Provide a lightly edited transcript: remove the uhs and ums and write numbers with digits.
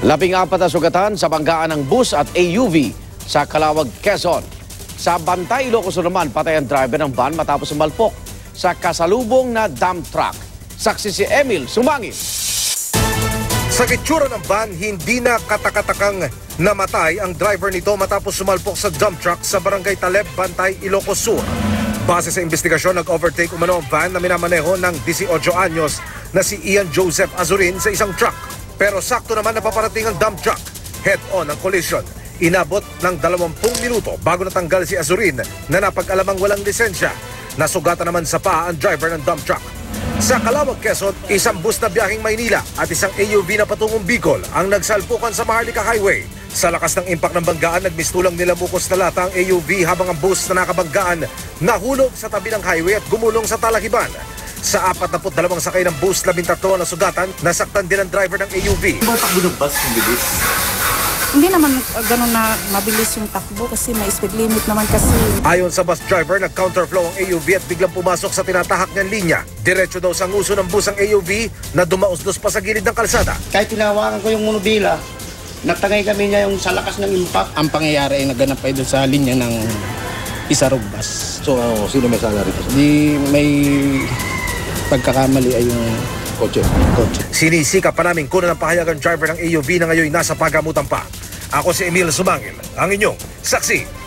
14 na sugatan sa banggaan ng bus at AUV sa Calawag, Quezon. Sa Bantay, Ilocos naman, patay ang driver ng van matapos sumalpok sa kasalubong na dump truck. Saksi si Emil Sumangil. Sa gitsura ng van, hindi na katakatakang namatay ang driver nito matapos sumalpok sa dump truck sa Barangay Taleb, Bantay, Ilocos Sur. Base sa investigasyon, nag-overtake umano ang van na minamaneho ng 18 anyos na si Ian Joseph Azurin sa isang truck. Pero sakto naman napaparating ang dump truck. Head-on ang collision. Inabot ng 20 minuto bago natanggal si Azurin na napag-alamang walang lisensya. Nasugatan naman sa paa ang driver ng dump truck. Sa Calawag, Quezon, isang bus na biyaheng Maynila at isang AUV na patungong Bicol ang nagsalpukan sa Maharlika Highway. Sa lakas ng impact ng banggaan, nagmistulang nilamukos na lata ang AUV habang ang bus na nakabanggaan nahulog sa tabi ng highway at gumulong sa talahiban. Sa 42 sakay ng bus, 13 na sugatan, nasaktan din ang driver ng AUV. Takbo ng bus yung bilis? Hindi naman ganun na mabilis yung takbo kasi may speed limit naman kasi. Ayon sa bus driver, nag-counterflow ang AUV at biglang pumasok sa tinatahak niyang linya. Diretso daw sa nguso ng bus ang AUV na dumausdos pa sa gilid ng kalsada. Kahit tinawakan ko yung monobila, nagtangay kami niya yung sa lakas ng impact. Ang pangyayari ay naganap ay doon sa linya ng Isarog bus. So, sino may sala rito? Di may pagkakamali ay yung kotse. Sinisikap pa namin kunan ang pahayag ang driver ng AUV na ngayon nasa pagamutan pa. Ako si Emil Sumangil, ang inyong saksi.